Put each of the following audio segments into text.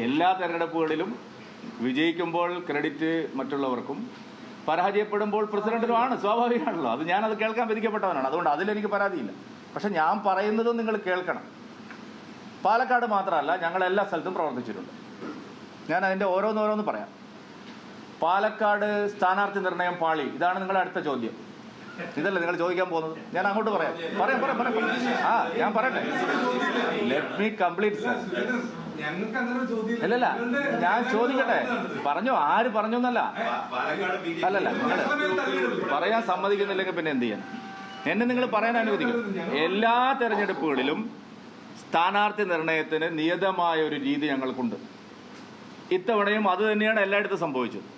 എല്ലാ തെരഞ്ഞെടുപ്പുകളിലും വിജയിക്കുമ്പോൾ ക്രെഡിറ്റ് മറ്റുള്ളവർക്കും പരാജയപ്പെടുമ്പോൾ പ്രസിഡന്റിനുമാണ്. സ്വാഭാവികമാണല്ലോ. അത് ഞാനത് കേൾക്കാൻ വിധിക്കപ്പെട്ടവനാണ്. അതുകൊണ്ട് അതിലെനിക്ക് പരാതിയില്ല. പക്ഷെ ഞാൻ പറയുന്നതും നിങ്ങൾ കേൾക്കണം. പാലക്കാട് മാത്രമല്ല, ഞങ്ങൾ എല്ലാ സ്ഥലത്തും പ്രവർത്തിച്ചിട്ടുണ്ട്. ഞാൻ അതിൻ്റെ ഓരോന്നോരോന്ന് പറയാം. പാലക്കാട് സ്ഥാനാർത്ഥി നിർണയം പാളി. ഇതാണ് നിങ്ങളുടെ അടുത്ത ചോദ്യം. ഇതല്ലേ നിങ്ങൾ ചോദിക്കാൻ പോകുന്നത്? ഞാൻ അങ്ങോട്ട് പറയാം. ഞാൻ പറയട്ടെ. Let me complete sir. അല്ലല്ല, ഞാൻ ചോദിക്കട്ടെ. പറഞ്ഞോ, ആര് പറഞ്ഞു എന്നല്ല. അല്ലല്ല, നിങ്ങൾ പറയാൻ സമ്മതിക്കുന്നില്ലെങ്കിൽ പിന്നെ എന്ത് ചെയ്യാൻ? എന്നെ നിങ്ങൾ പറയാൻ അനുവദിക്കും. എല്ലാ തെരഞ്ഞെടുപ്പുകളിലും സ്ഥാനാർത്ഥി നിർണയത്തിന് നിയതമായ ഒരു രീതി ഞങ്ങൾക്കുണ്ട്. ഇത്തവണയും അത് തന്നെയാണ് എല്ലായിടത്തും സംഭവിച്ചത്.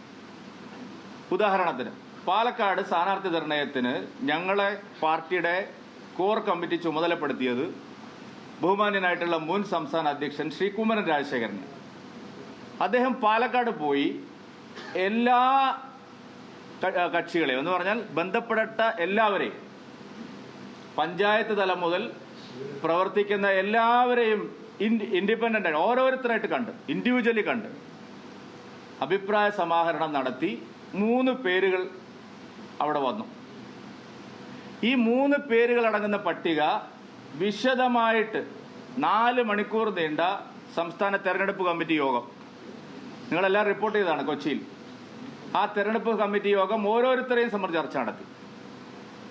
ഉദാഹരണത്തിന് പാലക്കാട് സ്ഥാനാർത്ഥി നിർണയത്തിന് ഞങ്ങളെ പാർട്ടിയുടെ കോർ കമ്മിറ്റി ചുമതലപ്പെടുത്തിയത് ബഹുമാന്യനായിട്ടുള്ള മുൻ സംസ്ഥാന അധ്യക്ഷൻ ശ്രീ കുമ്മനം രാജശേഖരൻ. അദ്ദേഹം പാലക്കാട് പോയി എല്ലാ കക്ഷികളെയും എന്ന് പറഞ്ഞാൽ ബന്ധപ്പെട്ട എല്ലാവരെയും, പഞ്ചായത്ത് തലം മുതൽ പ്രവർത്തിക്കുന്ന എല്ലാവരെയും ഇൻഡിപെൻഡന്റ് ആയിട്ട് ഓരോരുത്തരായിട്ട് കണ്ട്, ഇൻഡിവിജ്വലി കണ്ട് അഭിപ്രായ സമാഹരണം നടത്തി 3 പേരുകൾ അവിടെ വന്നു. ഈ 3 പേരുകൾ അടങ്ങുന്ന പട്ടിക വിശദമായിട്ട് 4 മണിക്കൂർ നീണ്ട സംസ്ഥാന തെരഞ്ഞെടുപ്പ് കമ്മിറ്റി യോഗം നിങ്ങളെല്ലാം റിപ്പോർട്ട് ചെയ്തതാണ് കൊച്ചിയിൽ. ആ തെരഞ്ഞെടുപ്പ് കമ്മിറ്റി യോഗം ഓരോരുത്തരെയും സംബന്ധിച്ച് ചർച്ച നടത്തി.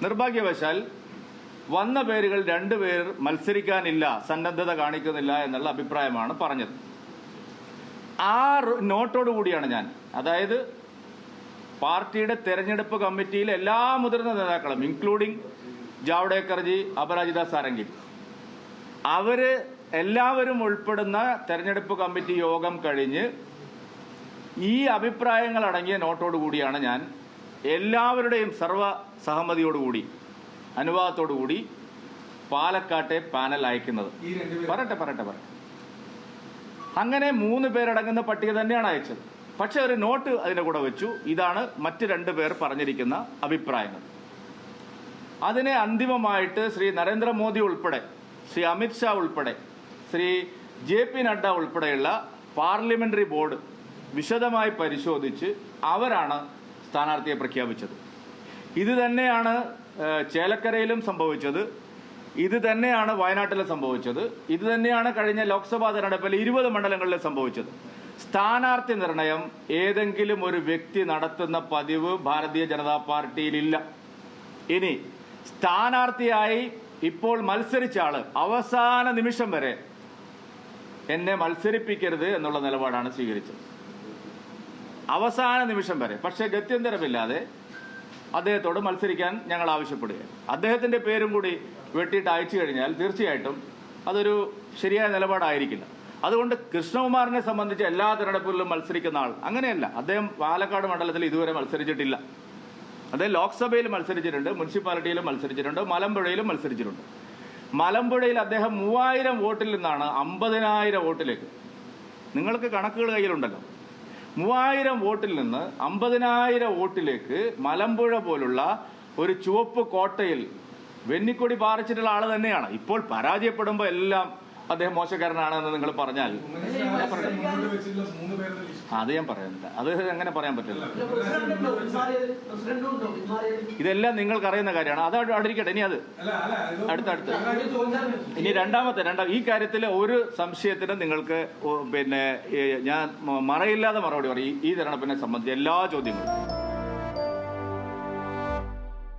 നിർഭാഗ്യവശാൽ വന്ന പേരുകൾ 2 പേർ മത്സരിക്കാനില്ല, സന്നദ്ധത കാണിക്കുന്നില്ല എന്നുള്ള അഭിപ്രായമാണ് പറഞ്ഞത്. ആ നോട്ടോടു കൂടിയാണ് ഞാൻ, അതായത് പാർട്ടിയുടെ തെരഞ്ഞെടുപ്പ് കമ്മിറ്റിയിലെ എല്ലാ മുതിർന്ന നേതാക്കളും ഇൻക്ലൂഡിംഗ് ജാവ്ദേക്കർജി, അപരാജിത സാരംഗി, അവര് എല്ലാവരും ഉൾപ്പെടുന്ന തെരഞ്ഞെടുപ്പ് കമ്മിറ്റി യോഗം കഴിഞ്ഞ് ഈ അഭിപ്രായങ്ങൾ അടങ്ങിയ നോട്ടോടു കൂടിയാണ് ഞാൻ എല്ലാവരുടെയും സർവ്വ സഹമതിയോടുകൂടി അനുവാദത്തോടുകൂടി പാലക്കാട്ടെ പാനൽ അയക്കുന്നത്. പറയട്ടെ. അങ്ങനെ 3 പേരടങ്ങുന്ന പട്ടിക തന്നെയാണ് അയച്ചത്. പക്ഷെ ഒരു നോട്ട് അതിന്റെ കൂടെ വെച്ചു. ഇതാണ് മറ്റ് 2 പേർ പറഞ്ഞിരിക്കുന്ന അഭിപ്രായങ്ങൾ. അതിനെ അന്തിമമായിട്ട് ശ്രീ നരേന്ദ്രമോദി ഉൾപ്പെടെ, ശ്രീ അമിത്ഷാ ഉൾപ്പെടെ, ശ്രീ JP നഡ്ഡ ഉൾപ്പെടെയുള്ള പാർലമെന്ററി ബോർഡ് വിശദമായി പരിശോധിച്ച് അവരാണ് സ്ഥാനാർത്ഥിയെ പ്രഖ്യാപിച്ചത്. ഇത് തന്നെയാണ് ചേലക്കരയിലും സംഭവിച്ചത്. ഇത് തന്നെയാണ് വയനാട്ടിലും സംഭവിച്ചത്. ഇത് തന്നെയാണ് കഴിഞ്ഞ ലോക്സഭാ തെരഞ്ഞെടുപ്പിൽ 20 മണ്ഡലങ്ങളിലും സംഭവിച്ചത്. സ്ഥാനാർത്ഥി നിർണയം ഏതെങ്കിലും ഒരു വ്യക്തി നടത്തുന്ന പതിവ് ഭാരതീയ ജനതാ പാർട്ടിയിലില്ല. ഇനി സ്ഥാനാർത്ഥിയായി ഇപ്പോൾ മത്സരിച്ച ആള് അവസാന നിമിഷം വരെ എന്നെ മത്സരിപ്പിക്കരുത് എന്നുള്ള നിലപാടാണ് സ്വീകരിച്ചത്. അവസാന നിമിഷം വരെ. പക്ഷെ ഗത്യന്തരമില്ലാതെ അദ്ദേഹത്തോട് മത്സരിക്കാൻ ഞങ്ങൾ ആവശ്യപ്പെടുകയാണ്. അദ്ദേഹത്തിന്റെ പേരും കൂടി വെട്ടിയിട്ട് അയച്ചു കഴിഞ്ഞാൽ തീർച്ചയായിട്ടും അതൊരു ശരിയായ നിലപാടായിരിക്കില്ല. അതുകൊണ്ട് കൃഷ്ണകുമാറിനെ സംബന്ധിച്ച് എല്ലാ തെരഞ്ഞെടുപ്പുകളിലും മത്സരിക്കുന്ന ആൾ അങ്ങനെയല്ല. അദ്ദേഹം പാലക്കാട് മണ്ഡലത്തിൽ ഇതുവരെ മത്സരിച്ചിട്ടില്ല. അദ്ദേഹം ലോക്സഭയിൽ മത്സരിച്ചിട്ടുണ്ട്, മുനിസിപ്പാലിറ്റിയിലും മത്സരിച്ചിട്ടുണ്ട്, മലമ്പുഴയിലും മത്സരിച്ചിട്ടുണ്ട്. മലമ്പുഴയിൽ അദ്ദേഹം 3000 വോട്ടിൽ നിന്നാണ് 50,000 വോട്ടിലേക്ക്, നിങ്ങൾക്ക് കണക്കുകൾ കയ്യിലുണ്ടല്ലോ, 3000 വോട്ടിൽ നിന്ന് 50,000 വോട്ടിലേക്ക് മലമ്പുഴ പോലുള്ള ഒരു ചുവപ്പ് കോട്ടയിൽ വെന്നിക്കൊടി പാറിച്ചിട്ടുള്ള ആള് തന്നെയാണ്. ഇപ്പോൾ പരാജയപ്പെടുമ്പോൾ എല്ലാം അദ്ദേഹം മോശക്കാരനാണെന്ന് നിങ്ങൾ പറഞ്ഞാൽ അത് ഞാൻ പറയുന്നില്ല. അത് എങ്ങനെ പറയാൻ പറ്റില്ല. ഇതെല്ലാം നിങ്ങൾക്ക് അറിയുന്ന കാര്യമാണ്. അത് അടിരിക്കട്ടെ. ഇനി അത് അടുത്തടുത്ത് ഇനി ഈ കാര്യത്തിൽ ഒരു സംശയത്തിനും നിങ്ങൾക്ക് പിന്നെ ഞാൻ മറയില്ലാതെ മറുപടി പറയും. ഈ തെരഞ്ഞെടുപ്പിനെ സംബന്ധിച്ച് എല്ലാ ചോദ്യങ്ങളും